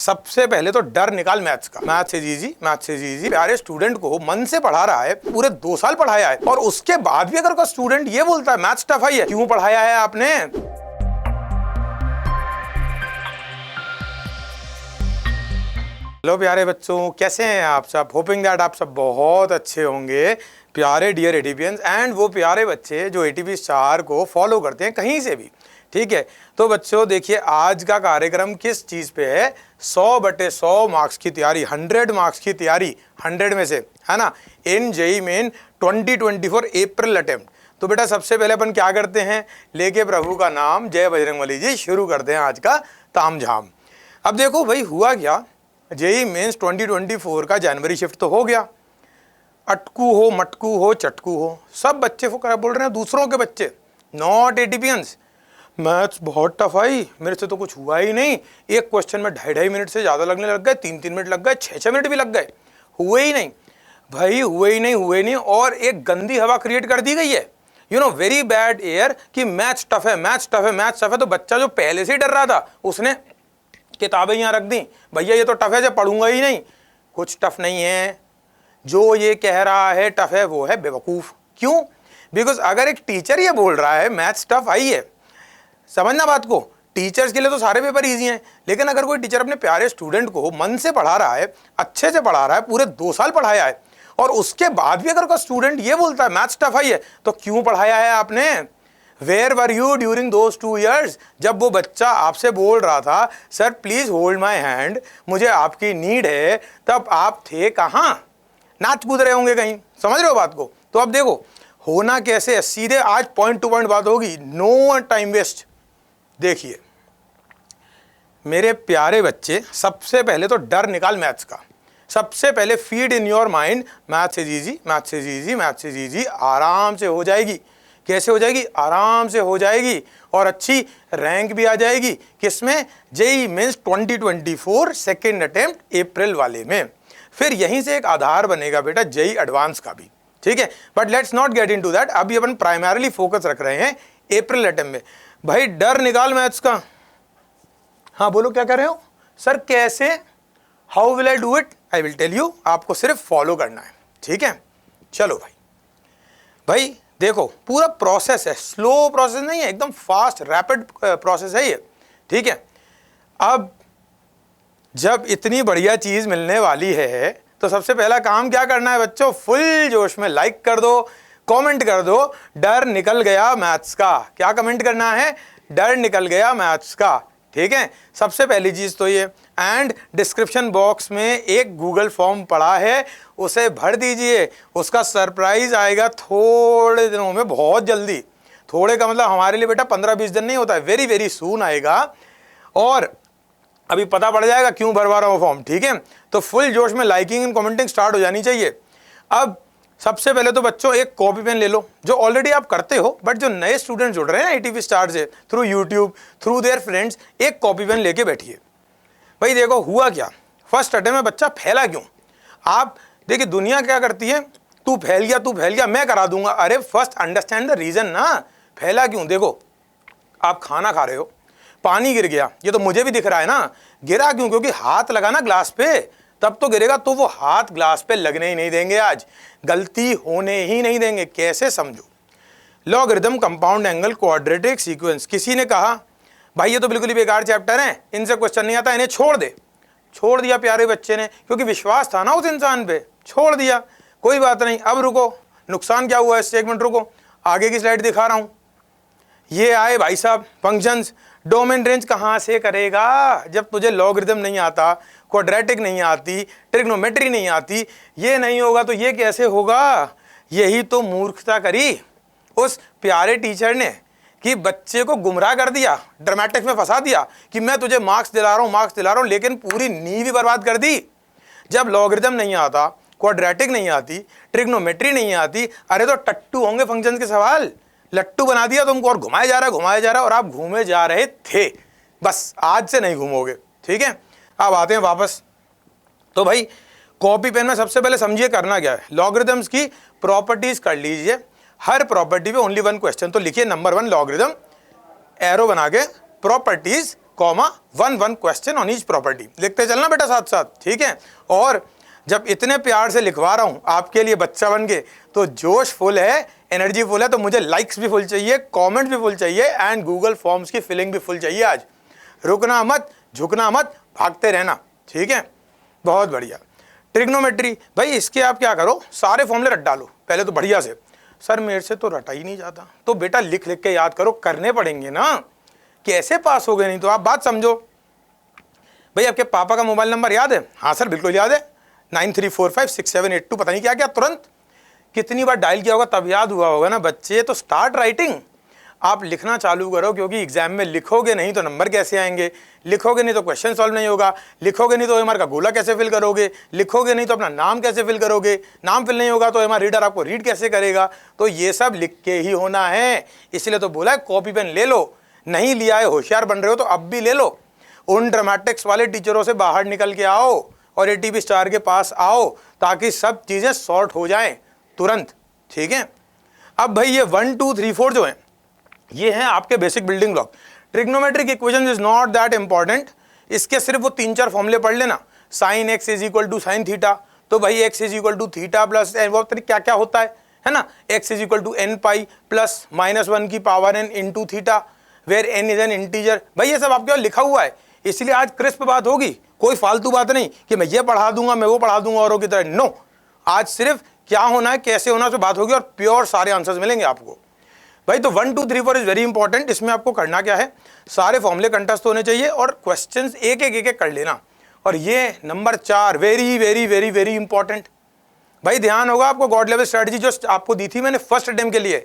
सबसे पहले तो डर निकाल मैथ्स का। Maths is easy, maths is easy. प्यारे स्टूडेंट को मन से पढ़ा रहा है, पूरे 2 साल पढ़ाया है, और उसके बाद भी अगर कोई स्टूडेंट ये बोलता है मैथ्स टफ है, क्यों पढ़ाया है आपने? हेलो प्यारे बच्चों, कैसे हैं आप सब? होपिंग दैट आप सब बहुत अच्छे होंगे प्यारे डियर एटीपियंस, एंड वो प्यारे बच्चे जो एटीपी स्टार को फॉलो करते हैं कहीं से भी, ठीक है। तो बच्चों देखिए, आज का कार्यक्रम किस चीज़ पे है? 100/100 मार्क्स की तैयारी, 100 मार्क्स की तैयारी, 100 में से, है ना, इन जेईई मेन 2024 अप्रैल अटेम्प्ट। तो बेटा सबसे पहले अपन क्या करते हैं, लेके प्रभु का नाम, जय बजरंगबली जी, शुरू करते हैं आज का तामझाम। अब देखो भाई, हुआ क्या, जेईई मेंस 2024 का जनवरी शिफ्ट तो हो गया। अटकू हो, मटकू हो, चटकू हो, सब बच्चे बोल रहे हैं, दूसरों के बच्चे, नॉट एटीपियंस, मैथ्स बहुत टफ आई, मेरे से तो कुछ हुआ ही नहीं। एक क्वेश्चन में 2.5 मिनट से ज़्यादा लगने लग गए, 3-3 मिनट लग गए, 6-6 मिनट भी लग गए, हुए ही नहीं भाई, हुए ही नहीं। और एक गंदी हवा क्रिएट कर दी गई है, you know, very bad air, कि मैथ्स टफ है, मैथ्स टफ है, मैथ्स टफ है। तो बच्चा जो पहले से ही डर रहा था, उसने किताबें यहाँ रख दी, भैया ये तो टफ है, जब पढ़ूंगा ही नहीं। कुछ टफ नहीं है, जो ये कह रहा है टफ है वो है बेवकूफ़। क्यों? बिकॉज अगर एक टीचर ये बोल रहा है मैथ्स टफ आई है, समझना बात को, टीचर्स के लिए तो सारे पेपर इजी हैं, लेकिन अगर कोई टीचर अपने प्यारे स्टूडेंट को मन से पढ़ा रहा है, अच्छे से पढ़ा रहा है, पूरे 2 साल पढ़ाया है, और उसके बाद भी अगर कोई स्टूडेंट ये बोलता है मैथ्स टफ आई है, तो क्यों पढ़ाया है आपने? Where were you during those 2 years, जब वो बच्चा आपसे बोल रहा था sir please hold my hand, मुझे आपकी नीड है, तब आप थे कहाँ? नाच कूद रहे होंगे कहीं, समझ रहे हो बात को? तो अब देखो होना कैसे है, सीधे आज पॉइंट टू पॉइंट बात होगी, नो टाइम वेस्ट। देखिए मेरे प्यारे बच्चे, सबसे पहले तो डर निकाल मैथ्स का। सबसे पहले feed in your mind maths is easy, maths is easy, maths is easy. आराम से हो जाएगी। कैसे हो जाएगी? आराम से हो जाएगी, और अच्छी रैंक भी आ जाएगी। किसमें? जेईई मेंस 2024 सेकेंड अटेम्प्ट अप्रैल वाले में। फिर यहीं से एक आधार बनेगा बेटा जेईई एडवांस का भी, ठीक है। But let's not get into that, अभी अपन प्राइमरली फोकस रख रहे हैं अप्रैल अटेम्प्ट में। भाई डर निकाल मैथ्स का। हाँ बोलो, क्या कर रहे हो सर? कैसे? How will I do it? I will tell you. आपको सिर्फ फॉलो करना है, ठीक है। चलो भाई देखो, पूरा प्रोसेस है, स्लो प्रोसेस नहीं है, एकदम फास्ट रैपिड प्रोसेस है ये, ठीक है। अब जब इतनी बढ़िया चीज मिलने वाली है, तो सबसे पहला काम क्या करना है बच्चों? फुल जोश में लाइक कर दो, कमेंट कर दो, डर निकल गया मैथ्स का। क्या कमेंट करना है? डर निकल गया मैथ्स का, ठीक है। सबसे पहली चीज तो ये, एंड डिस्क्रिप्शन बॉक्स में एक गूगल फॉर्म पड़ा है, उसे भर दीजिए। उसका सरप्राइज आएगा थोड़े दिनों में, बहुत जल्दी। थोड़े का मतलब हमारे लिए बेटा 15-20 दिन नहीं होता है, वेरी वेरी सून आएगा, और अभी पता पड़ जाएगा क्यों भरवा रहा हूँ फॉर्म, ठीक है। तो फुल जोश में लाइकिंग एंड कमेंटिंग स्टार्ट हो जानी चाहिए। अब सबसे पहले तो बच्चों एक कॉपी पेन ले लो, जो ऑलरेडी आप करते हो, बट जो नए स्टूडेंट जुड़ रहे हैं ना एटीपी स्टार से, through YouTube, through their friends, एक कॉपी पेन लेके बैठिए। भाई देखो हुआ क्या, फर्स्ट अटेम्प्ट में बच्चा फैला क्यों? आप देखिए दुनिया क्या करती है, तू फैल गया, मैं करा दूंगा। अरे फर्स्ट अंडरस्टैंड द रीजन ना, फैला क्यों? देखो आप खाना खा रहे हो, पानी गिर गया, ये तो मुझे भी दिख रहा है ना। गिरा क्यों? क्योंकि हाथ लगा ना ग्लास पे, तब तो गिरेगा। तो वो हाथ ग्लास पे लगने ही नहीं देंगे, आज गलती होने ही नहीं देंगे। कैसे? समझो, logarithm, compound angle, quadratic sequence. किसी ने कहा भाई ये तो बिल्कुल ही बेकार चैप्टर है, इनसे क्वेश्चन नहीं आता, इन्हें छोड़ दे। छोड़ दिया प्यारे बच्चे ने, क्योंकि विश्वास था ना उस इंसान पे, छोड़ दिया। कोई बात नहीं, अब रुको, नुकसान क्या हुआ इससे, 1 मिनट रुको, आगे की स्लाइड दिखा रहा हूं। ये आए भाई साहब फंक्शंस। डोमेन रेंज कहाँ से करेगा जब तुझे लॉगरिथम नहीं आता, क्वाड्रेटिक नहीं आती, ट्रिग्नोमेट्री नहीं आती? ये नहीं होगा तो ये कैसे होगा? यही तो मूर्खता करी उस प्यारे टीचर ने, कि बच्चे को गुमराह कर दिया, ड्रामेटिक्स में फंसा दिया कि मैं तुझे मार्क्स दिला रहा हूँ, लेकिन पूरी नींव ही बर्बाद कर दी। जब लॉगरिथम नहीं आता, क्वाड्रेटिक नहीं आती, ट्रिग्नोमेट्री नहीं आती, अरे तो टट्टू होंगे फंक्शन के सवाल। लट्टू बना दिया तुमको, और घुमाया जा रहा है, और आप घूमे जा रहे थे। बस आज से नहीं घूमोगे, ठीक है। अब आते हैं वापस। तो भाई कॉपी पेन में सबसे पहले समझिए करना क्या है। लॉगरिथम्स की प्रॉपर्टीज कर लीजिए, हर प्रॉपर्टी पे ओनली 1 क्वेश्चन। तो लिखिए नंबर 1 लॉगरिथम, एरो बना के properties comma 1 question on each property. लिखते चलना बेटा साथ साथ, ठीक है। और जब इतने प्यार से लिखवा रहा हूं आपके लिए बच्चा बन के, तो जोश फुल है, एनर्जी फुल है, तो मुझे लाइक्स भी फुल चाहिए, कमेंट्स भी फुल चाहिए एंड गूगल फॉर्म्स की फिलिंग भी फुल चाहिए। आज रुकना मत, झुकना मत, भागते रहना, ठीक है। बहुत बढ़िया। ट्रिग्नोमेट्री, भाई इसके आप क्या करो, सारे फॉर्मूले रट डालो पहले तो बढ़िया से। सर मेरे से तो रटा ही नहीं जाता, तो बेटा लिख लिख के याद करो, करने पड़ेंगे ना, कैसे पास हो गए। नहीं तो आप बात समझो। भाई आपके पापा का मोबाइल नंबर याद है? हाँ सर बिल्कुल याद है, 93456782, पता नहीं क्या क्या, तुरंत कितनी बार डायल किया होगा तब याद हुआ होगा ना बच्चे। तो स्टार्ट राइटिंग, आप लिखना चालू करो, क्योंकि एग्जाम में लिखोगे नहीं तो नंबर कैसे आएंगे, लिखोगे नहीं तो क्वेश्चन सॉल्व नहीं होगा, लिखोगे नहीं तो एमआर का गोला कैसे फिल करोगे, लिखोगे नहीं तो अपना नाम कैसे फिल करोगे, नाम फिल नहीं होगा तो एमआर रीडर आपको रीड कैसे करेगा। तो ये सब लिख के ही होना है, इसलिए तो बोला है कॉपी पेन ले लो। नहीं लिया है, होशियार बन रहे हो तो अब भी ले लो। उन ड्रामेटिक्स वाले टीचरों से बाहर निकल के आओ और एटीपी स्टार के पास आओ, ताकि सब चीजें सॉर्ट हो जाएं तुरंत, ठीक है। अब भाई ये 1 2 3 4 जो है, ये है आपके basic building block. Trigonometric equation is not that important, इसके सिर्फ वो 3-4 फॉर्मूले पढ़ लेना। Sine x is equal to sine theta, तो भाई x is equal to theta plus वो क्या क्या होता है ना, x is equal to n pi plus -1 की power n into theta, where n is an integer. भाई ये सब आपके पास लिखा हुआ है, इसलिए आज क्रिस्प बात होगी, कोई फालतू बात नहीं कि मैं ये पढ़ा दूंगा, मैं वो पढ़ा दूंगा औरों की तरह। नो, आज सिर्फ क्या होना है, कैसे होना, उस पर बात होगी और प्योर सारे आंसर्स मिलेंगे आपको। भाई तो 1 2 3 4 इज वेरी इंपॉर्टेंट। इसमें आपको करना क्या है, सारे फॉर्मूले कंठस्थ होने चाहिए और क्वेश्चंस एक एक कर लेना। और ये number 4 very very very very important. भाई ध्यान होगा आपको, गॉड लेवल स्ट्रेटजी जो आपको दी थी मैंने फर्स्ट अटेम्प्ट के लिए,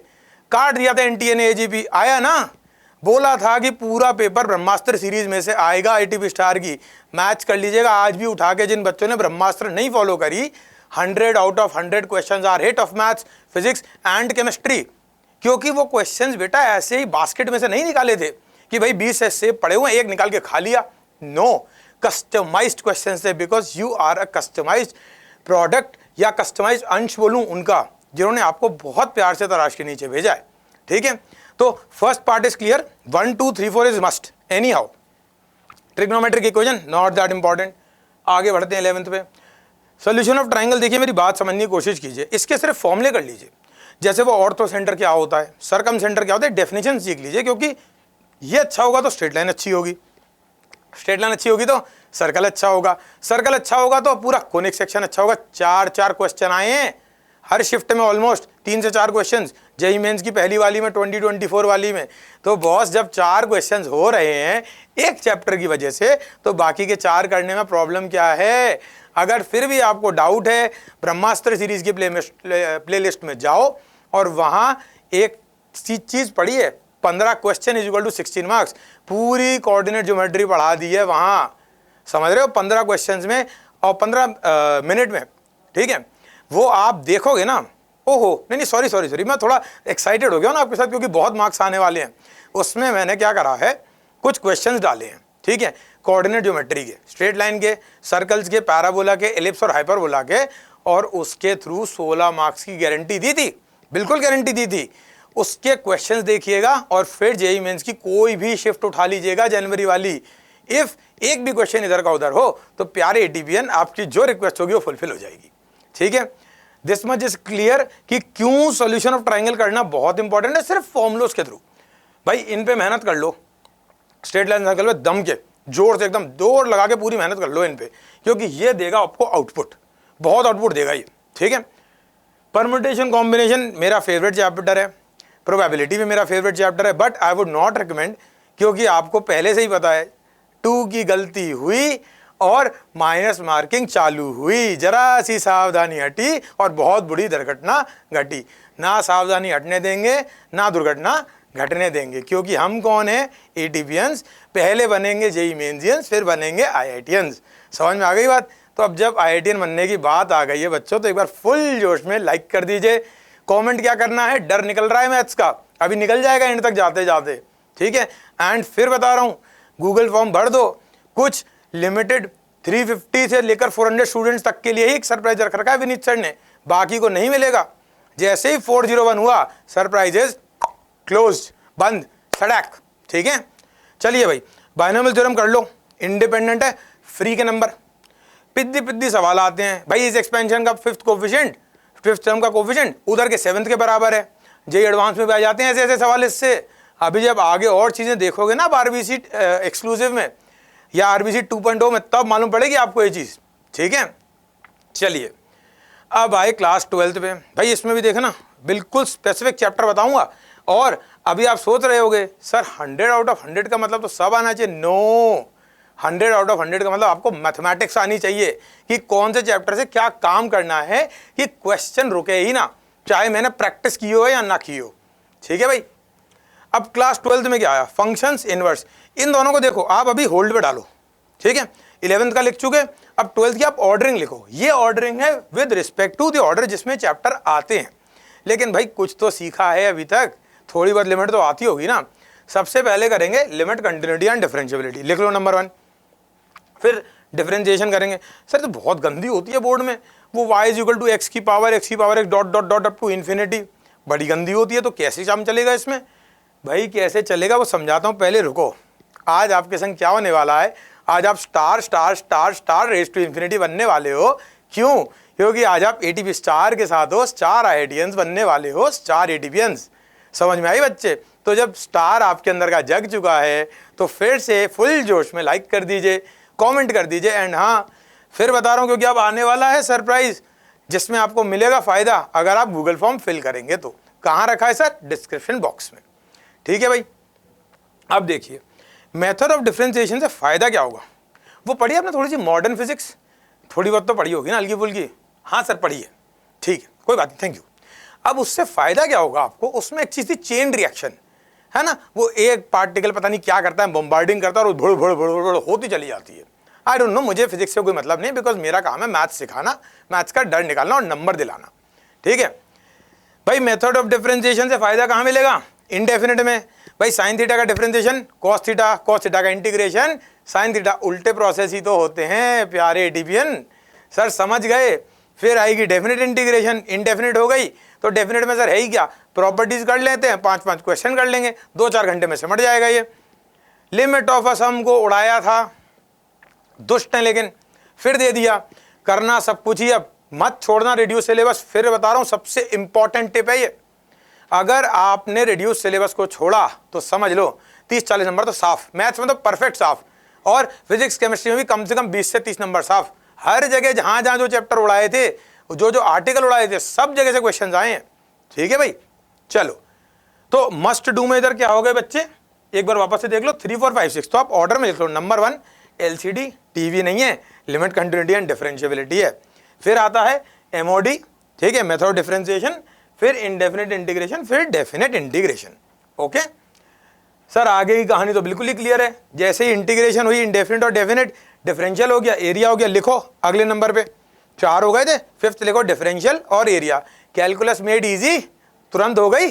काट दिया था एनटीए एजीपी, आया ना, बोला था कि पूरा पेपर ब्रह्मास्त्र सीरीज में से आएगा एटीपी स्टार की, मैच कर लीजिएगा। आज भी उठा के जिन बच्चों ने ब्रह्मास्त्र नहीं फॉलो करी, 100 out of 100 questions are hit off maths, physics and chemistry. क्योंकि वो क्वेश्चंस बेटा ऐसे ही बास्केट में से नहीं निकाले थे कि भाई 20 ऐसे पड़े हुए एक निकाल के खा लिया। नो, कस्टमाइज्ड क्वेश्चंस थे, because you are a customized product, या कस्टमाइज्ड अंश बोलूं उनका, जिन्होंने आपको बहुत प्यार से तराश के नीचे भेजा है, ठीक है। तो first part is clear, 1 2 3 4 is must any how. Trigonometric equation not that important. आगे बढ़ते हैं 11th पे। सोल्यूशन ऑफ ट्राइंगल, देखिए मेरी बात समझने की कोशिश कीजिए, इसके सिर्फ फॉर्मूले कर लीजिए। जैसे वो ऑर्थो सेंटर क्या होता है, सरकम सेंटर क्या होता है, डेफिनेशन सीख लीजिए, क्योंकि ये अच्छा होगा तो स्ट्रेट लाइन अच्छी होगी, स्ट्रेट लाइन अच्छी होगी तो सर्कल अच्छा होगा, सर्कल अच्छा होगा तो पूरा कोनिक सेक्शन अच्छा होगा। 4 क्वेश्चन आए हैं हर शिफ्ट में, ऑलमोस्ट 3 से 4 क्वेश्चंस, जेईई मेंस की पहली वाली में, 2024 वाली में। तो बॉस जब 4 क्वेश्चंस हो रहे हैं एक चैप्टर की वजह से, तो बाकी के 4 करने में प्रॉब्लम क्या है। अगर फिर भी आपको डाउट है, ब्रह्मास्त्र सीरीज की प्लेलिस्ट में जाओ और वहां एक चीज पढ़ी है, 15 question is equal to 16 marks, पूरी कोऑर्डिनेट ज्योमेट्री पढ़ा दी है वहां, समझ रहे हो, 15 क्वेश्चंस में और 15 मिनट में, ठीक है। वो आप देखोगे ना, ओहो नहीं सॉरी, मैं थोड़ा एक्साइटेड हो गया ना आपके साथ, क्योंकि बहुत मार्क्स आने वाले हैं। उसमें मैंने क्या करा है, कुछ क्वेश्चंस डाले हैं, ठीक है, कोऑर्डिनेट ज्योमेट्री के, स्ट्रेट लाइन के, सर्कल्स के, पैराबोला के, एलिप्स और हाइपरबोला के, और उसके थ्रू 16 मार्क्स की गारंटी दी थी, बिल्कुल गारंटी दी थी। उसके क्वेश्चंस देखिएगा और फिर जेईई मेंस की कोई भी शिफ्ट उठा लीजिएगा जनवरी वाली। इफ एक भी क्वेश्चन इधर का उधर हो तो प्यारे एटीपीएन आपकी जो रिक्वेस्ट होगी वो फुलफिल हो जाएगी, ठीक है। दिस मच इज क्लियर कि क्यों सॉल्यूशन ऑफ ट्राइंगल करना बहुत इंपॉर्टेंट है, सिर्फ फॉर्मुलोस के थ्रू। भाई इन पे मेहनत कर लो, स्ट्रेट लाइन सर्कल में दम के जोर से एकदम जोर लगा के पूरी मेहनत कर लो इन पे, क्योंकि ये देगा आपको आउटपुट, बहुत आउटपुट देगा ये, ठीक है। परम्यूटेशन कॉम्बिनेशन मेरा फेवरेट चैप्टर है, प्रोबेबिलिटी भी मेरा फेवरेट चैप्टर है, but I would not recommend, क्योंकि आपको पहले से ही पता है 2 की गलती हुई और माइनस मार्किंग चालू हुई, जरा सी सावधानी हटी और बहुत बुरी दुर्घटना घटी। ना सावधानी हटने देंगे ना दुर्घटना घटने देंगे, क्योंकि हम कौन है, एटीपीएंस, पहले बनेंगे जेईई मेंसियंस, फिर बनेंगे आईआईटीएंस। समझ में आ गई बात। तो अब जब आईआईटीएन बनने की बात आ गई है बच्चों, तो एक बार फुल जोश में लाइक कर दीजिए। कमेंट क्या करना है, डर निकल रहा है मैथ्स का, अभी निकल जाएगा एंड तक जाते जाते, ठीक है। एंड फिर बता रहा हूँ, गूगल फॉर्म भर दो, कुछ लिमिटेड 350 से लेकर 400 स्टूडेंट्स तक के लिए ही एक सरप्राइज रख रखा है विनीत सर ने, बाकी को नहीं मिलेगा। जैसे ही 401 हुआ, सरप्राइजेस क्लोज्ड, बंद, सड़क, ठीक है। चलिए भाई, बाइनोमियल थ्योरम कर लो, इंडिपेंडेंट है, फ्री के नंबर। पिद्दी सवाल आते हैं भाई, इस एक्सपेंशन का फिफ्थ कोफिशिएंट, फिफ्थ टर्म का कोफिशिएंट उधर के सेवंथ के बराबर है। जेई एडवांस में भी आ जाते हैं ऐसे ऐसे सवाल इससे। अभी जब आगे और चीजें देखोगे ना आरबीसी एक्सक्लूसिव में या आरबीसी 2.0 में, तब मालूम पड़ेगी आपको ये चीज। ठीक है, चलिए अब आए क्लास 12th पे। भाई इसमें भी देखना, बिल्कुल स्पेसिफिक चैप्टर बताऊंगा। और अभी आप सोच रहे होगे सर 100 आउट ऑफ 100 का मतलब तो सब आना चाहिए। नो, 100 आउट ऑफ 100 का मतलब आपको मैथमेटिक्स आनी चाहिए कि कौन से चैप्टर से क्या काम करना है, कि क्वेश्चन रुके ही ना, चाहे मैंने प्रैक्टिस की हो या ना की हो। ठीक है भाई, अब क्लास 12th में क्या आया, फंक्शंस, इनवर्स। इन दोनों को देखो आप अभी होल्ड पे डालो। ठीक है, 11th का लिख चुके, अब 12th की आप ऑर्डरिंग लिखो। ये ऑर्डरिंग है with respect to the order जिसमें चैप्टर आते हैं। लेकिन भाई कुछ तो सीखा है अभी तक, थोड़ी बहुत लिमिट तो आती होगी ना। सबसे पहले करेंगे लिमिट, कंटिन्यूटी एंड डिफरेंशिएबिलिटी, लिख लो नंबर 1। फिर डिफरेंशिएशन करेंगे। सर तो बहुत गंदी होती है बोर्ड में, वो y is equal to x की power x dot dot dot up to infinity, बड़ी गंदी होती है। तो कैसे काम चलेगा इसमें? भाई कैसे चलेगा वो समझाता हूँ, पहले रुको। आज आपके संग क्या होने वाला है, आज आप star star star star raise to infinity बनने वाले हो। क्यों? क्योंकि आज आप एटीपी स्टार के साथ हो, स्टार आईआईटीएंस बनने वाले हो, स्टार एटीपीएंस। समझ में आई बच्चे? तो जब स्टार आपके अंदर का जग चुका है तो फिर से फुल जोश में लाइक कर दीजिए, कमेंट कर दीजिए। एंड हाँ, फिर बता रहा हूँ क्योंकि अब आने वाला है सरप्राइज जिसमें आपको मिलेगा फायदा अगर आप गूगल फॉर्म फिल करेंगे तो। कहाँ रखा है सर? डिस्क्रिप्शन बॉक्स में। ठीक है भाई, अब देखिए मेथड ऑफ डिफरेंशिएशन से फायदा क्या होगा, वो पढ़िए आपने थोड़ी सी मॉडर्न फिजिक्स, थोड़ी बहुत तो पढ़ी होगी ना हल्की फुल्की। हाँ सर पढ़िए, ठीक है कोई बात नहीं, थैंक यू। अब उससे फायदा क्या होगा आपको, उसमें एक चीज थी चेन रिएक्शन, है ना। वो एक पार्टिकल पता नहीं क्या करता है, बम्बार्डिंग करता है और भुड़ भुड़ भुड़ भुड़ होती चली जाती है। आई डोंट नो, मुझे फिजिक्स से कोई मतलब नहीं, बिकॉज मेरा काम है मैथ्स सिखाना, मैथ्स का डर निकालना और नंबर दिलाना। ठीक है भाई, मेथड ऑफ डिफरेंशिएशन से फायदा कहाँ मिलेगा? इंडेफिनिट में। भाई साइन थीटा का differentiation cos theta, cos theta का इंटीग्रेशन साइन थीटा, उल्टे प्रोसेस ही तो होते हैं प्यारे एटीपीएन। सर समझ गए? फिर आएगी डेफिनेट इंटीग्रेशन, इनडेफिनेट हो गई तो डेफिनेट में सर है ही क्या, प्रॉपर्टीज कर लेते हैं, 5-5 क्वेश्चन कर लेंगे, 2-4 घंटे में सिमट जाएगा ये। लिमिट ऑफ अ सम को उड़ाया था, दुष्ट है लेकिन फिर दे दिया। करना सब कुछ ही, अब मत छोड़ना रिड्यूस सिलेबस। फिर बता रहा हूं सबसे इंपॉर्टेंट टिप है ये, अगर आपने रिड्यूस सिलेबस को छोड़ा तो समझ लो 30-40 नंबर तो साफ, मैथ्स में तो परफेक्ट साफ, और फिजिक्स केमिस्ट्री में भी कम से कम 20 से 30 नंबर साफ। हर जगह जहां जहां जो चैप्टर उड़ाए थे, जो आर्टिकल उड़ाए थे, सब जगह से क्वेश्चन आए हैं। ठीक है भाई, चलो तो मस्ट डू में इधर क्या हो गए बच्चे, एक बार वापस से देख लो 3, 4, 5, 6, तो आप ऑर्डर में लिख लो। नंबर 1 एलसीडी, टीवी नहीं है, लिमिट, कंटिन्यूटी एंड डिफरेंशिएबिलिटी है। फिर आता है एमओडी, ठीक है, मेथड ऑफ डिफरेंशिएशन, फिर इंडेफिनिट इंटीग्रेशन, फिर डेफिनेट इंटीग्रेशन। ओके सर, आगे की कहानी तो बिल्कुल ही क्लियर है। जैसे ही इंटीग्रेशन हुई, इंडेफिनिट और डेफिनेट, डिफरेंशियल हो गया, एरिया हो गया, लिखो अगले नंबर पे। 4 हो गए थे, 5th लिखो डिफरेंशियल और एरिया। कैलकुलस मेड इजी, तुरंत हो गई।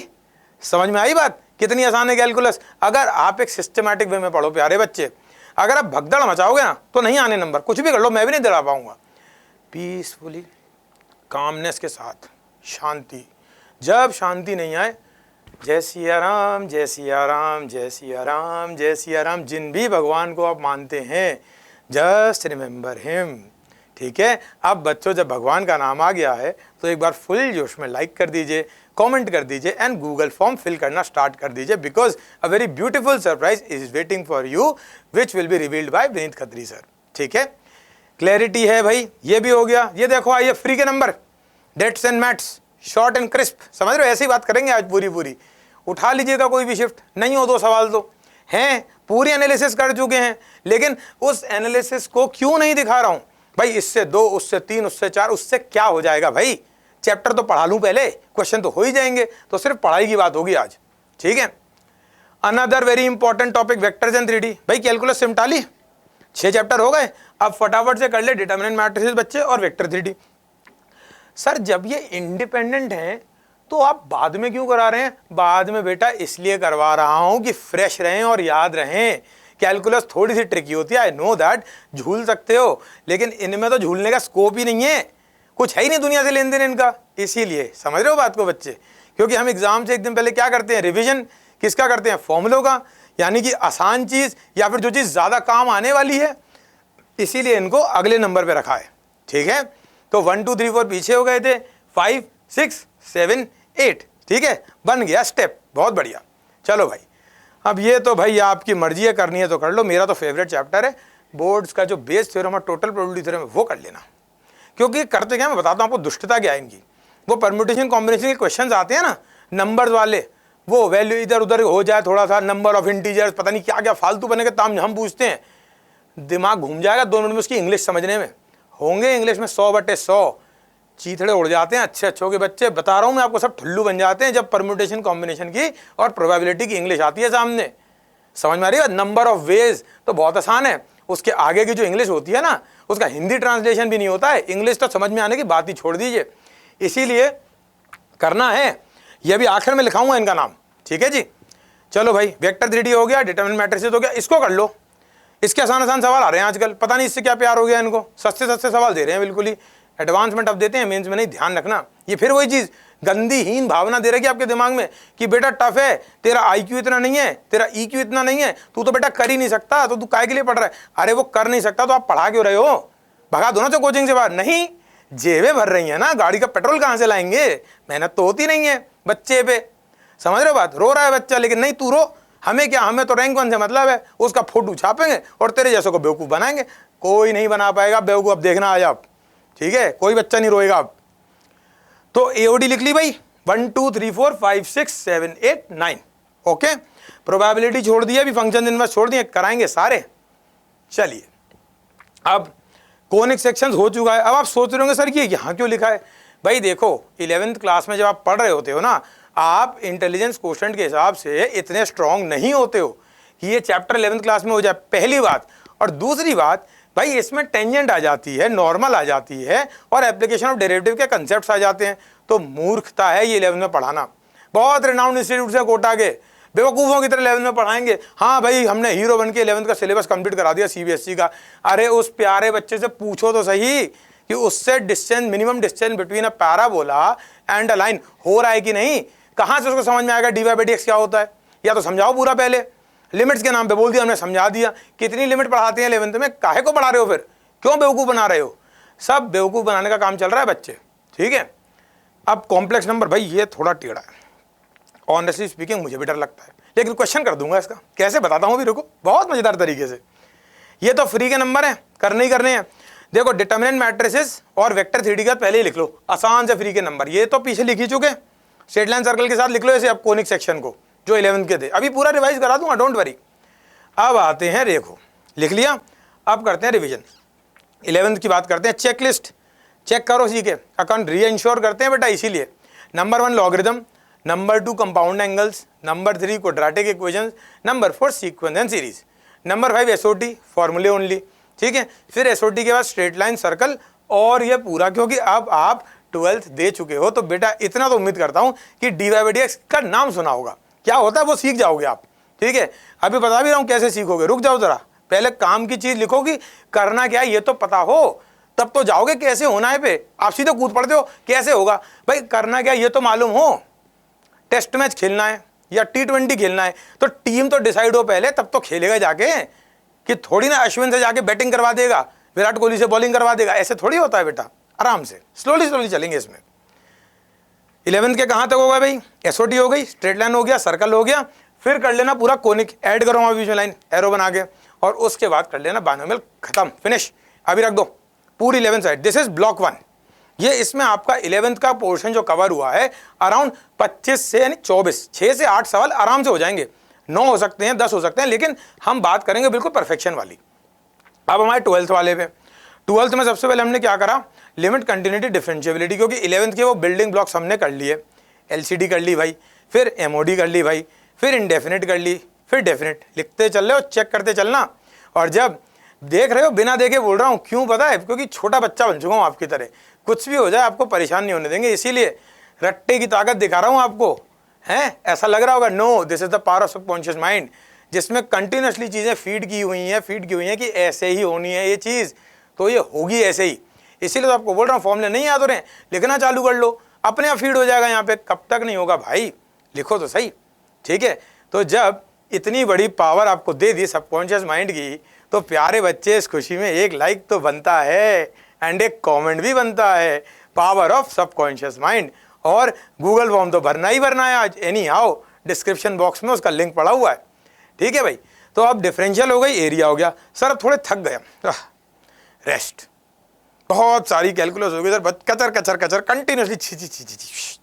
समझ में आई बात? कितनी आसान है कैलकुलस। अगर आप एक सिस्टमैटिक वे में पढ़ो प्यारे बच्चे, अगर आप भगदड़ मचाओगे ना तो नहीं आने नंबर, कुछ भी कर लो, मैं भी नहीं दिला पाऊंगा। पीसफुली, कामनेस के साथ, शांति। जब शांति नहीं आए, जय सिया राम, जय सिया राम, जय सिया राम, जय सिया राम। जिन भी भगवान को आप मानते हैं, जस्ट रिमेंबर हिम। ठीक है, अब बच्चों जब भगवान का नाम आ गया है तो एक बार फुल जोश में लाइक कर दीजिए, कमेंट कर दीजिए एंड गूगल फॉर्म फिल करना स्टार्ट कर दीजिए, because a very beautiful surprise is waiting for you which will be revealed bye Vineet Khatri sir. ठीक है, क्लैरिटी है भाई, ये भी हो गया। ये देखो आइए फ्री के number, dates and maths, short and crisp, समझ रहे हो? ऐसी बात करेंगे आज पूरी। उठा लीजिएगा, कोई भी शिफ्ट नहीं हो, 2 सवाल तो हैं, पूरी एनालिसिस कर चुके हैं। लेकिन उस एनालिसिस को क्यों नहीं दिखा रहा हूं भाई? इससे 2, उससे 3, उससे 4, उससे क्या हो जाएगा भाई? चैप्टर तो पढ़ा लूं पहले, क्वेश्चन तो हो ही जाएंगे, तो सिर्फ पढ़ाई की बात होगी आज। ठीक है, another very important topic, vectors and 3D। भाई कैलकुलस सिमटा ली, 6 चैप्टर हो गए। अब फटाफट से कर ले डिटरमिनेंट मैट्रिसेस बच्चे और वेक्टर 3D। सर जब ये इंडिपेंडेंट हैं तो आप बाद में क्यों करा रहे हैं? बाद में बेटा इसलिए करवा रहा हूं कि फ्रेश रहें और याद रहें। कैलकुलस थोड़ी सी ट्रिकी होती है, आई नो दैट, झूल सकते हो, लेकिन इनमें तो झूलने का स्कोप ही नहीं है, कुछ है ही नहीं दुनिया से लेन देन इनका। इसीलिए समझ रहे हो बात को बच्चे? क्योंकि हम एग्जाम से एक दिन पहले क्या करते हैं, रिवीजन किसका करते हैं? फॉर्मूलों का। यानी कि आसान चीज़ या फिर जो चीज़ ज़्यादा काम आने वाली है, इसीलिए इनको अगले नंबर पे रखा है। ठीक है, तो 1 2 3 4 पीछे हो गए थे, 5 6 7 8। ठीक है, बन गया स्टेप, बहुत बढ़िया। चलो भाई, अब ये तो भाई आपकी मर्जी है, करनी है तो कर लो। मेरा तो फेवरेट चैप्टर है बोर्ड्स का जो बेस थ्योरम और टोटल प्रोबेबिलिटी थ्योरम है, वो कर लेना। क्योंकि करते क्या, मैं बताता हूँ आपको दुष्टता क्या है इनकी। वो परम्यूटेशन कॉम्बिनेशन के क्वेश्चंस आते हैं ना नंबर्स वाले, वो वैल्यू इधर उधर हो जाए थोड़ा सा, नंबर ऑफ इंटीजर्स, पता नहीं क्या क्या फालतू बने के ताम हम पूछते हैं, दिमाग घूम जाएगा 2 मिनट में उसकी इंग्लिश समझने में। होंगे इंग्लिश में 100/100 चीथड़े उड़ जाते हैं अच्छे अच्छों के बच्चे, बता रहा हूँ मैं आपको, सब ठुल्लू बन जाते हैं जब परम्यूटेशन कॉम्बिनेशन की और प्रोबेबिलिटी की इंग्लिश आती है सामने। समझ में आ रही है? नंबर ऑफ वेज तो बहुत आसान है, उसके आगे की जो इंग्लिश होती है ना, उसका हिंदी ट्रांसलेशन भी नहीं होता है, इंग्लिश तो समझ में आने की बात ही छोड़ दीजिए। इसीलिए करना है, यह भी आखिर में लिखाऊंगा इनका नाम। ठीक है जी, चलो भाई, वेक्टर 3D हो गया, डिटरमिनेंट मैट्रिसेस हो गया, इसको कर लो। इसके आसान आसान सवाल आ रहे हैं आजकल, पता नहीं इससे क्या प्यार हो गया इनको, सस्ते सस्ते सवाल दे रहे हैं बिल्कुल ही, एडवांसमेंट अब देते हैं, मेंस में नहीं, ध्यान रखना। ये फिर वही चीज़ गंदी हीन भावना दे रही है आपके दिमाग में कि बेटा टफ है, तेरा IQ इतना नहीं है, तेरा EQ इतना नहीं है, तू तो बेटा कर ही नहीं सकता, तो तू काय के लिए पढ़ रहा है? अरे वो कर नहीं सकता तो आप पढ़ा क्यों रहे हो? भगा दो ना तो कोचिंग से बाहर। नहीं, जेबें भर रही हैं ना, गाड़ी का पेट्रोल कहाँ से लाएंगे? मेहनत तो होती नहीं है बच्चे पे, समझ रहे हो बात? रो रहा है बच्चा, लेकिन नहीं तू रो, हमें क्या, हमें तो रैंक 1 से मतलब है, उसका फोटो छापेंगे और तेरे जैसों को बेवकूफ़ बनाएंगे। कोई नहीं बना पाएगा बेवकूफ़, अब देखना आज आप। ठीक है, कोई बच्चा नहीं रोएगा अब। तो AOD लिख ली भाई, 1 2 3 4 5 6 7 8 9। ओके, प्रोबेबिलिटी छोड़ दिया, अभी फंक्शन इनवर्स छोड़ दिए, कराएंगे सारे। चलिए, अब कोनिक सेक्शंस हो चुका है। अब आप सोच रहे होंगे सर ये यहाँ क्यों लिखा है? भाई देखो, 11th क्लास में जब आप पढ़ रहे होते हो ना, आप इंटेलिजेंस क्वोशेंट के हिसाब से इतने स्ट्रांग नहीं होते हो कि ये चैप्टर 11th क्लास में हो जाए, पहली बात। और दूसरी बात भाई, इसमें टेंजेंट आ जाती है, नॉर्मल आ जाती है, और एप्लीकेशन ऑफ डेरिवेटिव के कंसेप्ट्स आ जाते हैं। तो मूर्खता है ये 11th में पढ़ाना। बहुत रिनाउंड इंस्टीट्यूट से कोटा के बेवकूफ़ों की तरह 11th में पढ़ाएंगे, हाँ भाई हमने हीरो बन के 11th का सिलेबस कंप्लीट करा दिया CBSE का। अरे उस प्यारे बच्चे से पूछो तो सही कि उससे distance, minimum distance between a parabola and a line हो रहा है कि नहीं। कहाँ से उसको समझ में आएगा dy/dx क्या होता है? या तो समझाओ पूरा, पहले लिमिट्स के नाम पे बोल दिया हमने, समझा दिया। कितनी लिमिट पढ़ाते हैं 11th में, काहे को पढ़ा रहे हो फिर? क्यों बेवकूफ़ बना रहे हो? सब बेवकूफ़ बनाने का काम चल रहा है बच्चे। ठीक है, अब कॉम्प्लेक्स नंबर भाई ये थोड़ा टेढ़ा है, ऑनेस्टली स्पीकिंग मुझे भी डर लगता है, लेकिन क्वेश्चन कर दूंगा इसका। कैसे बताता हूँ भी, रुको, बहुत मजेदार तरीके से। ये तो फ्री के नंबर हैं, करने ही करने हैं। देखो, डिटरमिनेंट मैट्रिसेस और वेक्टर 3D का पहले ही लिख लो, आसान से फ्री के नंबर। ये तो पीछे लिख ही चुके, स्ट्रेट लाइन सर्कल के साथ लिख लो ऐसे। अब कोनिक सेक्शन को जो 11th के थे, अभी पूरा रिवाइज करा दूंगा, डोंट वरी। अब आते हैं, देखो लिख लिया, अब करते हैं रिवीजन। 11th की बात करते हैं, चेकलिस्ट चेक करो, सीखे अकाउंट री-इंश्योर करते हैं बेटा। इसीलिए number 1 logarithm, number 2 compound angles, number 3 quadratic equations, number 4 sequence and series, number 5 SOT फॉर्मूले ओनली। ठीक है, फिर SOT के बाद स्ट्रेट लाइन सर्कल, और ये पूरा, क्योंकि अब आप 12th दे चुके हो तो बेटा इतना तो उम्मीद करता हूं कि dy/dx का नाम सुना होगा, क्या होता है वो सीख जाओगे आप। ठीक है, अभी बता भी रहा हूं कैसे सीखोगे, रुक जाओ जरा, पहले काम की चीज लिखोगी, करना क्या है ये तो पता हो, तब तो जाओगे कैसे होना है पे। आप सीधे कूद पड़ते हो कैसे होगा, भाई करना क्या ये तो मालूम हो। टेस्ट मैच खेलना है या T20 खेलना है तो टीम तो डिसाइड हो पहले, तब तो खेलेगा जाके, कि थोड़ी ना अश्विन से जाके बैटिंग करवा देगा, विराट कोहली से बॉलिंग करवा देगा, ऐसे थोड़ी होता है बेटा। आराम से स्लोली स्लोली चलेंगे इसमें। 11th के कहाँ तक होगा भाई, SOT हो गई, स्ट्रेट लाइन हो गया, सर्कल हो गया, फिर कर लेना पूरा कोनिक, ऐड करो वहाँ बीच में लाइन एरो बना के, और उसके बाद कर लेना बायनोमियल, खत्म, फिनिश। अभी रख दो पूरी 11th side. This is block 1। ये इसमें आपका 11th का पोर्शन जो कवर हुआ है अराउंड 25 से यानी 24, 6 से 8 सवाल आराम से हो जाएंगे, 9 हो सकते हैं, 10 हो सकते हैं, लेकिन हम बात करेंगे बिल्कुल परफेक्शन वाली। अब हमारे 12th वाले पे, 12th में सबसे पहले हमने क्या करा, लिमिट, कंटिन्यूटी, डिफरेंशिएबिलिटी, क्योंकि 11th के वो बिल्डिंग ब्लॉक्स हमने कर लिए। LCD कर ली भाई, फिर MOD कर ली भाई, फिर इंडेफिनिट कर ली, फिर डेफिनिट। लिखते चल रहे हो, चेक करते चलना, और जब देख रहे हो, बिना देखे बोल रहा हूँ, क्यों पता है, क्योंकि छोटा बच्चा बन चुका हूँ आपकी तरह, कुछ भी हो जाए आपको परेशान नहीं होने देंगे, इसीलिए रट्टे की ताकत दिखा रहा हूँ आपको। हैं, ऐसा लग रहा होगा, no, this is the power of subconscious mind, जिसमें कंटिन्यूसली चीज़ें फीड की हुई हैं कि ऐसे ही होनी है ये चीज़, तो ये होगी ऐसे ही। इसीलिए तो आपको बोल रहा हूँ, फॉर्मूले नहीं याद हो रहे हैं, लिखना चालू कर लो, अपने आप फीड हो जाएगा यहाँ पे। कब तक नहीं होगा भाई, लिखो तो सही। ठीक है, तो जब इतनी बड़ी पावर आपको दे दी सबकॉन्शियस माइंड की, तो प्यारे बच्चे इस खुशी में एक लाइक तो बनता है एंड एक कमेंट भी बनता है। Power of subconscious mind. और गूगल फॉर्म तो भरना ही भरना है आज, एनी हाउ डिस्क्रिप्शन बॉक्स में उसका लिंक पड़ा हुआ है। ठीक है भाई, तो अब डिफरेंशियल हो गई, एरिया हो गया। सर अब थोड़े थक गया, रेस्ट। बहुत सारी कैलकुलस हो गई सर, कचर कचर कचर कंटिन्यूसली, छी छी छी छी।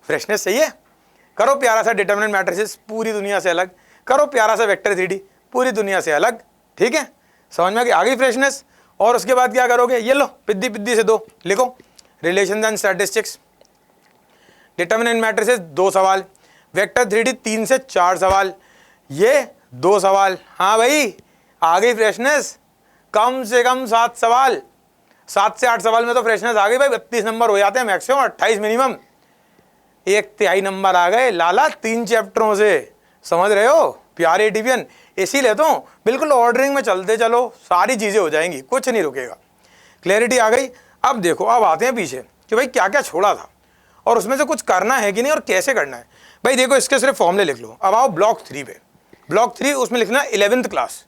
फ्रेशनेस चाहिए, करो प्यारा सा डिटरमिनेंट मैट्रिसेस, पूरी दुनिया से अलग। करो प्यारा सा वेक्टर 3D, पूरी दुनिया से अलग। ठीक है, समझ में आ गई फ्रेशनेस। और उसके बाद क्या करोगे, ये लो पिद्दी पिद्दी से 2 लिखो, relation and statistics. Determinant matrices 2 सवाल, वेक्टर 3D 3 से 4 सवाल, ये 2 सवाल। हाँ भाई, आ गई फ्रेशनेस। कम से कम 7 सवाल, 7 से 8 सवाल में तो फ्रेशनेस आ गई भाई। 32 नंबर हो जाते हैं मैक्सिमम, 28 मिनिमम। 1/3 नंबर आ गए लाला 3 चैप्टरों से। समझ रहे हो प्यारे एटीपीएन? इसीलिए तो बिल्कुल ऑर्डरिंग में चलते चलो, सारी चीजें हो जाएंगी, कुछ नहीं रुकेगा। क्लैरिटी आ गई। अब देखो, अब आते हैं पीछे कि भाई क्या क्या छोड़ा था और उसमें से कुछ करना है कि नहीं और कैसे करना है। भाई देखो, इसके सिर्फ फॉर्मूले लिख लो। अब आओ ब्लॉक 3 पे। ब्लॉक 3 उसमें लिखना 11th class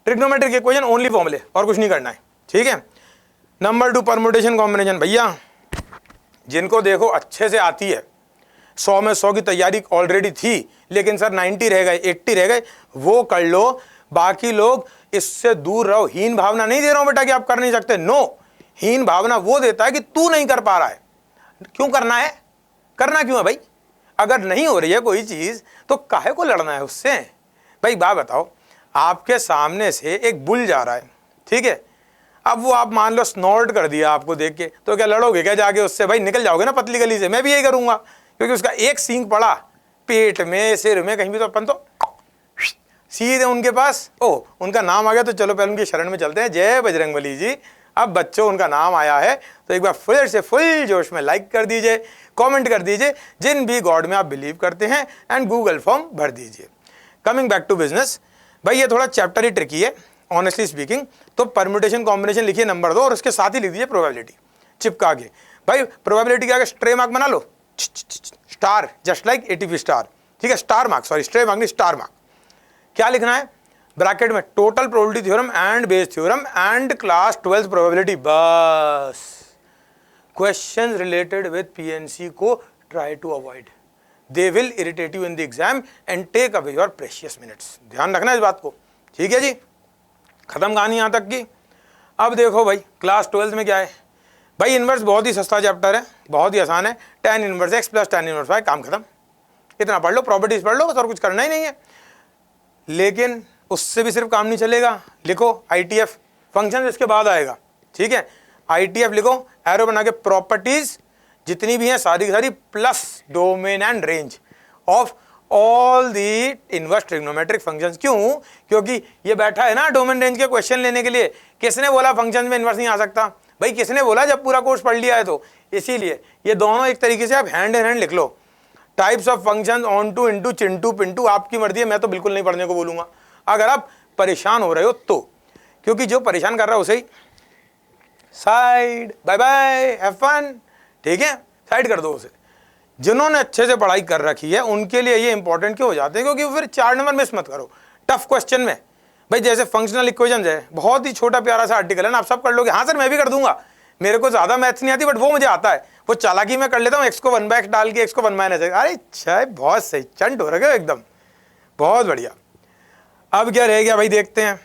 trigonometric equation, only फॉर्मूले, और कुछ नहीं करना है। ठीक है। Number 2 permutation combination. भैया जिनको देखो अच्छे से आती है, 100 में 100 की तैयारी ऑलरेडी थी, लेकिन सर 90 रह गए, 80 रह गए, वो कर लो। बाकी लोग इससे दूर रहो। हीन भावना नहीं दे रहा हूं बेटा कि आप कर नहीं सकते, नो। हीन भावना वो देता है कि तू नहीं कर पा रहा है। क्यों करना है? करना क्यों है भाई? अगर नहीं हो रही है कोई चीज तो काहे को लड़ना है उससे? भाई बात बताओ, आपके सामने से एक बुल जा रहा है, ठीक है, अब वो आप मान लो स्नॉर्ट कर दिया आपको देख के, तो क्या लड़ोगे क्या जाके उससे? भाई निकल जाओगे ना पतली गली से। मैं भी यही करूंगा, क्योंकि उसका एक सींग पड़ा पेट में, सिर में, कहीं भी, तो अपन तो सीधे उनके पास। ओ, उनका नाम आ गया तो चलो पहले उनकी शरण में चलते हैं। जय बजरंगबली जी। अब बच्चों उनका नाम आया है तो एक बार फिर से फुल जोश में लाइक कर दीजिए, कमेंट कर दीजिए जिन भी गॉड में आप बिलीव करते हैं, एंड गूगल फॉर्म भर दीजिए। कमिंग बैक टू बिजनेस, भाई ये थोड़ा चैप्टर ही ट्रिकी है ऑनेस्टली स्पीकिंग। तो परम्यूटेशन कॉम्बिनेशन लिखिए नंबर 2 और उसके साथ ही लिख दीजिए प्रोबेबिलिटी चिपका के। भाई प्रोबेबिलिटी के आगे स्ट्रे मार्क बना लो, star, just like ATP star. ठीक है, star mark, sorry stray mark नहीं, स्टार मार्क। क्या लिखना है ब्रैकेट में? Total probability theorem and Bayes theorem and class 12th probability. बस क्वेश्चन रिलेटेड विद पीएनसी को try to avoid, they will irritate you in the exam and take away your precious minutes. ध्यान रखना इस बात को। ठीक है जी, खत्म कहानी यहां तक की। अब देखो भाई क्लास 12th में क्या है। भाई इनवर्स बहुत ही सस्ता चैप्टर है, बहुत ही आसान है। tan inverse x plus tan inverse y, काम खत्म। इतना पढ़ लो, प्रॉपर्टीज पढ़ लो, बस और कुछ करना ही नहीं है। लेकिन उससे भी सिर्फ काम नहीं चलेगा। लिखो ITF, फंक्शन इसके बाद आएगा। ठीक है, ITF लिखो, एरो बना के, प्रॉपर्टीज जितनी भी हैं सारी की सारी plus domain and range of all the inverse trigonometric functions. क्यों? क्योंकि ये बैठा है ना डोमेन रेंज के क्वेश्चन लेने के लिए। किसने बोला फंक्शन में इनवर्स नहीं आ सकता? भाई किसने बोला जब पूरा कोर्स पढ़ लिया है तो? इसीलिए ये दोनों एक तरीके से आप हैंड इन हैंड लिख लो। Types of functions, onto, into, Chintu, Pintu, आपकी मर्जी है, मैं तो बिल्कुल नहीं पढ़ने को बोलूंगा अगर आप परेशान हो रहे हो तो, क्योंकि जो परेशान कर रहा है उसे ही side, bye bye, have fun. ठीक है, साइड कर दो उसे। जिन्होंने अच्छे से पढ़ाई कर रखी है उनके लिए ये इंपॉर्टेंट क्यों हो जाते हैं? क्योंकि फिर 4 नंबर मिस मत करो टफ क्वेश्चन में। भाई जैसे फंक्शनल इक्वेशंस है, बहुत ही छोटा प्यारा सा आर्टिकल है ना, आप सब कर लोगे। हाँ सर मैं भी कर दूंगा, मेरे को ज्यादा मैथ्स नहीं आती, बट वो मुझे आता है, वो चालाकी में कर लेता हूँ। x को 1/x डाल के x को 1 - x। अरे अच्छा, बहुत सही, चंट हो रखे हो एकदम, बहुत बढ़िया। अब क्या रह गया भाई, देखते हैं।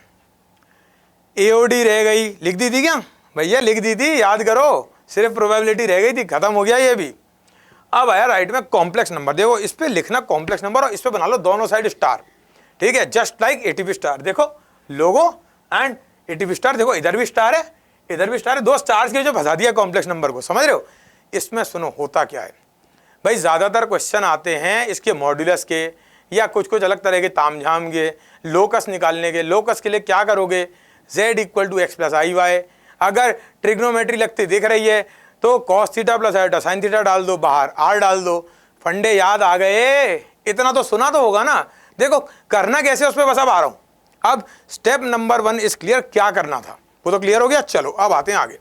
AOD रह गई, लिख दी थी क्या भैया? लिख दी थी, याद करो। सिर्फ प्रोबेबिलिटी रह गई थी, खत्म हो गया ये भी। अब आया राइट में कॉम्प्लेक्स नंबर। देखो इस पे लिखना कॉम्प्लेक्स नंबर और इस पे बना लो दोनों साइड स्टार। ठीक है, जस्ट लाइक ATP स्टार। देखो लोगो एंड ATP स्टार, देखो इधर भी स्टार है इधर भी स्टार है, 2 स्टार्स के जो फंसा दिया कॉम्प्लेक्स नंबर को। समझ रहे हो? इसमें सुनो होता क्या है भाई, ज्यादातर क्वेश्चन आते हैं इसके मॉड्यूलस के या कुछ कुछ अलग तरह के तामझाम के। लोकस निकालने के, लोकस के लिए क्या करोगे? z = x + iy। अगर ट्रिग्नोमेट्री लगती दिख रही है तो cos theta + iota sin theta डाल दो, बाहर r डाल दो। फंडे याद आ गए? इतना तो सुना तो होगा ना। देखो करना कैसे उस पर बस अब आ रहा हूं। अब स्टेप नंबर 1 इज क्लियर, क्या करना था वो तो क्लियर हो गया। चलो अब आते हैं आगे।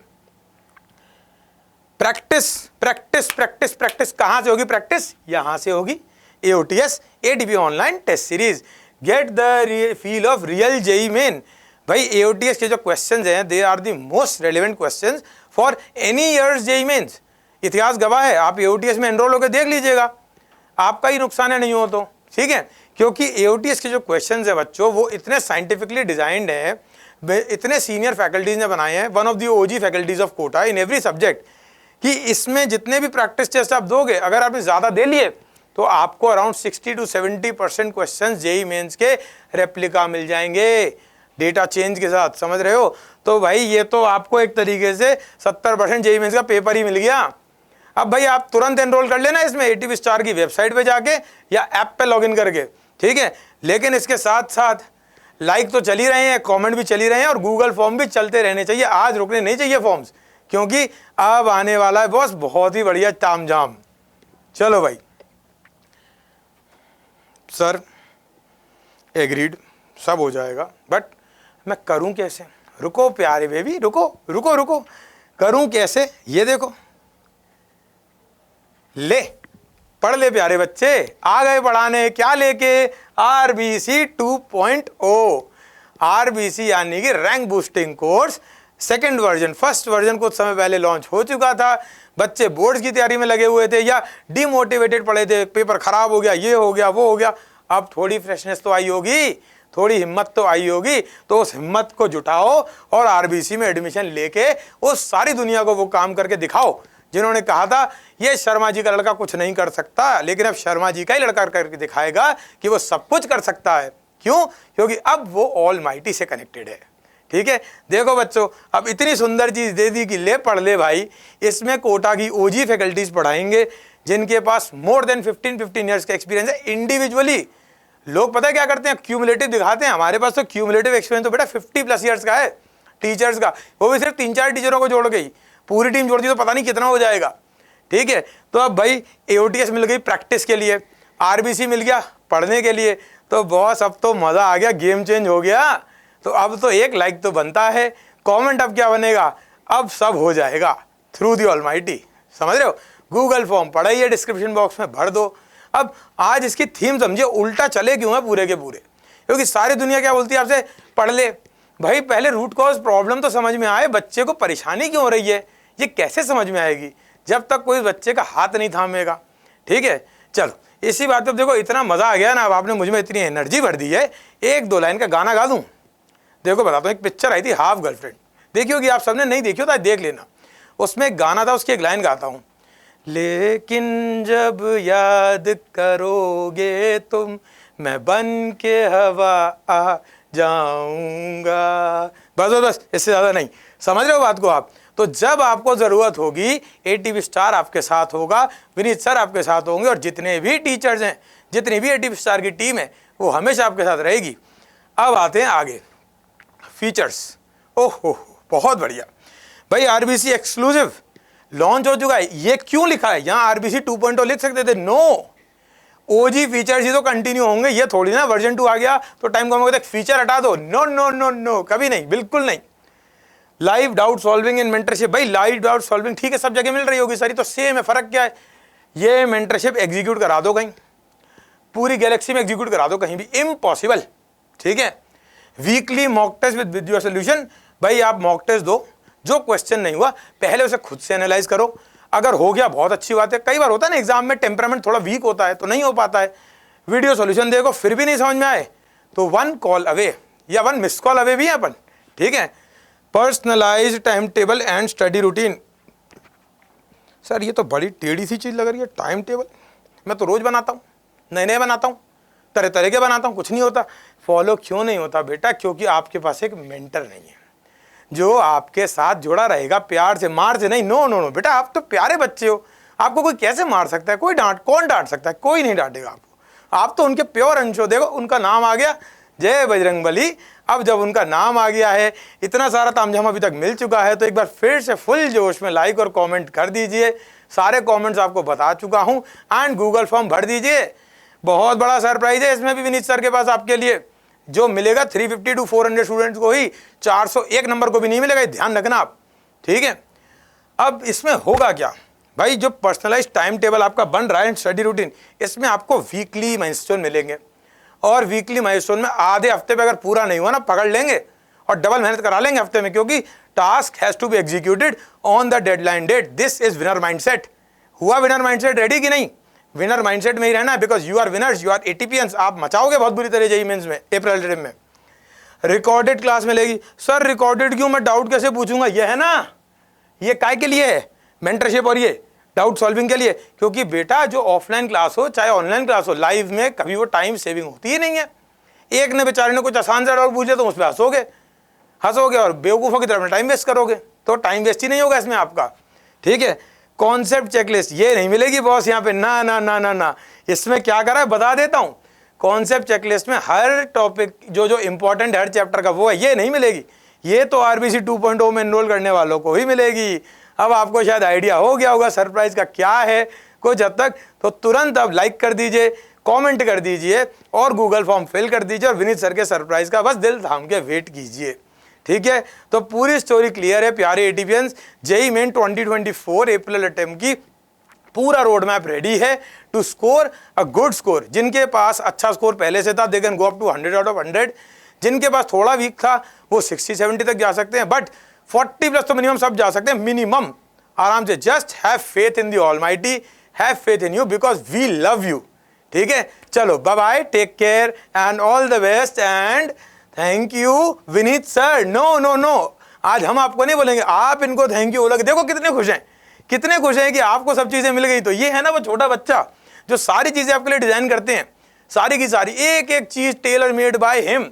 Practice practice practice practice. कहां से होगी प्रैक्टिस? यहां से होगी। AOTS ATP online test series. Get the feel of real JEE Main. भाई एओटीएस के जो क्वेश्चंस हैं they are the most relevant questions for any years JEE Mains. इतिहास गवाह है, आप एओटीएस में एनरोल होकर देख लीजिएगा, आपका ही नुकसान है नहीं हो तो, ठीक है। क्योंकि एओटीएस के जो क्वेश्चंस है बच्चों वो इतने साइंटिफिकली डिजाइंड है, इतने सीनियर फैकल्टीज ने बनाए हैं, one of the OG faculties of Kota in every subject, कि इसमें जितने भी प्रैक्टिस टेस्ट आप दोगे, अगर आपने ज़्यादा दे लिए तो आपको around 60 to 70% question JEE Mains के रेप्लिका मिल जाएंगे डेटा चेंज के साथ, समझ रहे हो। तो भाई ये तो आपको एक तरीके से 70% जेई मेंस का पेपर ही मिल गया। अब भाई आप तुरंत एनरोल कर लेना इसमें एटीवी स्टार की वेबसाइट पे जाके या ऐप पे लॉगिन करके, ठीक है। लेकिन इसके साथ साथ लाइक तो चल ही रहे हैं, कमेंट भी चल ही रहे हैं और गूगल फॉर्म भी चलते रहने चाहिए, आज रुकने नहीं चाहिए फॉर्म्स, क्योंकि अब आने वाला है बॉस बहुत ही बढ़िया तामझाम। चलो भाई सर एग्रीड, सब हो जाएगा, बट मैं करूं कैसे? रुको प्यारे बेबी, रुको रुको रुको, करूं कैसे? ये देखो, ले पढ़ ले प्यारे बच्चे, आ गए पढ़ाने, क्या लेके? आरबीसी 2.0, आरबीसी यानी कि rank boosting course second version. First version कुछ समय पहले लॉन्च हो चुका था, बच्चे बोर्ड्स की तैयारी में लगे हुए थे या डिमोटिवेटेड पड़े थे, पेपर खराब हो गया, ये हो गया, वो हो गया। अब थोड़ी फ्रेशनेस तो आई होगी, थोड़ी हिम्मत तो आई होगी, तो उस हिम्मत को जुटाओ और आरबीसी में एडमिशन लेके उस सारी दुनिया को वो काम करके दिखाओ जिन्होंने कहा था ये शर्मा जी का लड़का कुछ नहीं कर सकता, लेकिन अब शर्मा जी का ही लड़का करके दिखाएगा कि वो सब कुछ कर सकता है। क्यों? क्योंकि अब वो ऑल माइटी से कनेक्टेड है, ठीक है। देखो बच्चों, अब इतनी सुंदर चीज दे दी कि ले पढ़ ले भाई। इसमें कोटा की ओजी फैकल्टीज पढ़ाएंगे जिनके पास मोर देन 15 ईयर्स का एक्सपीरियंस है इंडिविजुअली। लोग पता है क्या करते हैं, क्यूमुलेटिव दिखाते हैं, हमारे पास तो क्यूमुलेटिव एक्सपीरियंस तो बेटा 50+ ईयर्स का है टीचर्स का, वो भी सिर्फ 3-4 टीचरों को जोड़ गई, पूरी टीम जोड़ दी तो पता नहीं कितना हो जाएगा, ठीक है। तो अब भाई एओटीएस मिल गई प्रैक्टिस के लिए, आरबीसी मिल गया पढ़ने के लिए, तो बॉस अब तो मजा आ गया, गेम चेंज हो गया। तो अब तो एक लाइक तो बनता है, कमेंट अब क्या बनेगा, अब सब हो जाएगा थ्रू दी ऑलमाइटी, समझ रहे हो। गूगल फॉर्म पड़ा ही है, डिस्क्रिप्शन बॉक्स में भर दो। अब आज इसकी थीम समझिए, उल्टा चले क्यों है पूरे के पूरे, क्योंकि सारी दुनिया क्या बोलती है आपसे, पढ़ ले भाई, पहले रूट कॉज प्रॉब्लम तो समझ में आए, बच्चे को परेशानी क्यों हो रही है ये कैसे समझ में आएगी जब तक कोई बच्चे का हाथ नहीं थामेगा, ठीक है। चलो इसी बात पर देखो, इतना मजा आ गया ना, अब आपने मुझ में इतनी एनर्जी भर दी है, 1-2 लाइन का गाना गा दूं। देखो बताता हूँ, एक पिक्चर आई थी हाफ गर्लफ्रेंड, देखी होगी आप सबने, नहीं देखी हो तो देख लेना। उसमें एक गाना था, उसकी एक लाइन गाता हूँ, लेकिन जब याद करोगे तुम मैं बन के हवा आ जाऊंगा। बस बस बस, इससे ज़्यादा नहीं, समझ रहे हो बात को आप। तो जब आपको ज़रूरत होगी एटीवी स्टार आपके साथ होगा, विनीत सर आपके साथ होंगे, और जितने भी टीचर्स हैं, जितनी भी एटीवी स्टार की टीम है वो हमेशा आपके साथ रहेगी। अब आते हैं आगे फीचर्स। ओहो बहुत बढ़िया भाई, आरबीसी एक्सक्लूसिव लॉन्च हो चुका है। ये क्यों लिखा है यहाँ, आरबीसी 2.0 लिख सकते थे, नो, ओजी फीचर्स ही तो कंटिन्यू होंगे, ये थोड़ी ना वर्जन 2 आ गया तो टाइम कम हो गया फीचर हटा दो, नो नो नो नो, कभी नहीं, बिल्कुल नहीं। Live doubt solving in mentorship, भाई लाइव डाउट सॉल्विंग ठीक है, सब जगह मिल रही होगी सारी, तो सेम है, फर्क क्या है, ये मेंटरशिप एग्जीक्यूट करा दो कहीं, पूरी गैलेक्सी में एग्जीक्यूट करा दो, कहीं भी इम्पॉसिबल, ठीक है। Weekly mock test with video solution, भाई आप मॉक टेस्ट दो, जो क्वेश्चन नहीं हुआ पहले उसे खुद से एनालाइज करो, अगर हो गया बहुत अच्छी बात है। कई बार होता है ना एग्जाम में टेम्परामेंट थोड़ा वीक होता है तो नहीं हो पाता है, वीडियो सॉल्यूशन देखो फिर भी नहीं समझ में आए तो 1 कॉल अवे या 1 मिस कॉल अवे भी है अपन, ठीक है। Personalised time table and study routine, sir ये तो बड़ी टेढ़ी सी चीज़ लग रही है, टाइम टेबल मैं तो रोज़ बनाता हूँ, नए नए बनाता हूँ, तरह तरह के बनाता हूँ, कुछ नहीं होता। फॉलो क्यों नहीं होता बेटा, क्योंकि आपके पास एक मेंटर नहीं है जो आपके साथ जुड़ा रहेगा, प्यार से, मार से नहीं। नो नो नो बेटा, आप तो प्यारे बच्चे हो, आपको कोई कैसे मार सकता है, कोई कौन डांट सकता है, कोई नहीं डांटेगा आपको, आप तो उनके प्योर अंश हो। देखो उनका नाम आ गया, जय बजरंगबली। अब जब उनका नाम आ गया है, इतना सारा तामझाम अभी तक मिल चुका है, तो एक बार फिर से फुल जोश में लाइक और कमेंट कर दीजिए, सारे कमेंट्स आपको बता चुका हूं, एंड गूगल फॉर्म भर दीजिए। बहुत बड़ा सरप्राइज है इसमें भी विनीत सर के पास आपके लिए, जो मिलेगा 350 to 400 स्टूडेंट्स को ही, 401 नंबर को भी नहीं मिलेगा, ध्यान रखना आप, ठीक है। अब इसमें होगा क्या भाई, जो पर्सनलाइज टाइम टेबल आपका बन रहा है स्टडी रूटीन, इसमें आपको वीकली माइलस्टोन मिलेंगे, और वीकली माइलस्टोन में आधे हफ्ते पे अगर पूरा नहीं हुआ ना, पकड़ लेंगे और डबल मेहनत करा लेंगे हफ्ते में, क्योंकि task has to be executed on the deadline date. This is winner mindset. हुआ विनर माइंडसेट रेडी कि नहीं? विनर माइंडसेट में ही रहना है, because you are winners, you are एटीपीएंस। आप मचाओगे बहुत बुरी तरह जेईई मेंस में, अप्रैल रिटर्न में। रिकॉर्डेड क्लास मिलेगी। सर रिकॉर्डेड क्यों, मैं डाउट कैसे पूछूंगा? ये है ना, ये काय के लिए है? मेंटरशिप और ये डाउट सॉल्विंग के लिए। क्योंकि बेटा जो ऑफलाइन क्लास हो चाहे ऑनलाइन क्लास हो, लाइव में कभी वो टाइम सेविंग होती ही नहीं है। एक ने बेचारे ने कुछ आसान सा डाउट पूछे तो उस पर हंसोगे और बेवकूफ़ों की तरफ टाइम वेस्ट करोगे, तो टाइम वेस्ट ही नहीं होगा इसमें आपका। ठीक है, कॉन्सेप्ट चेकलिस्ट ये नहीं मिलेगी बॉस यहाँ पे, ना ना ना ना ना। इसमें क्या करा है बता देता हूँ। कॉन्सेप्ट चेकलिस्ट में हर टॉपिक जो इंपॉर्टेंट हर चैप्टर का वो है, ये नहीं मिलेगी। ये तो आरबीसी 2.0 में एनरोल करने वालों को ही मिलेगी। अब आपको शायद आइडिया हो गया होगा सरप्राइज का क्या है कुछ हद तक, तो तुरंत अब लाइक कर दीजिए, कमेंट कर दीजिए और गूगल फॉर्म फिल कर दीजिए और विनीत सर के सरप्राइज का बस दिल थाम के वेट कीजिए। ठीक है, तो पूरी स्टोरी क्लियर है प्यारे ATPians. JEE Main 2024 April attempt की पूरा रोड मैप रेडी है to score a good score. जिनके पास अच्छा स्कोर पहले से था they can go up to 100 out of 100। जिनके पास थोड़ा वीक था वो 60-70 तक जा सकते हैं, बट 40 प्लस तो मिनिमम सब जा सकते हैं, मिनिमम आराम से। Just have faith in the almighty, have faith in you because we love you. ठीक है, चलो bye bye, take care and all the best and thank you Vineet sir. No no no, आज हम आपको नहीं बोलेंगे, आप इनको थैंक यू बोलोगे। देखो कितने खुश हैं, कितने खुश हैं कि आपको सब चीजें मिल गई। तो ये है ना वो छोटा बच्चा जो सारी चीजें आपके लिए डिजाइन करते हैं, सारी की सारी एक एक चीज टेलर मेड बाय हिम,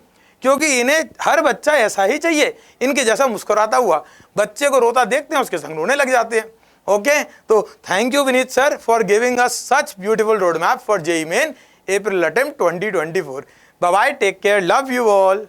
क्योंकि इन्हें हर बच्चा ऐसा ही चाहिए, इनके जैसा मुस्कुराता हुआ। बच्चे को रोता देखते हैं उसके संग रोने लग जाते हैं। ओके, तो thank you Vineet sir for giving us such beautiful road map for JEE Main April attempt 2024। Bye bye, take care, love you all.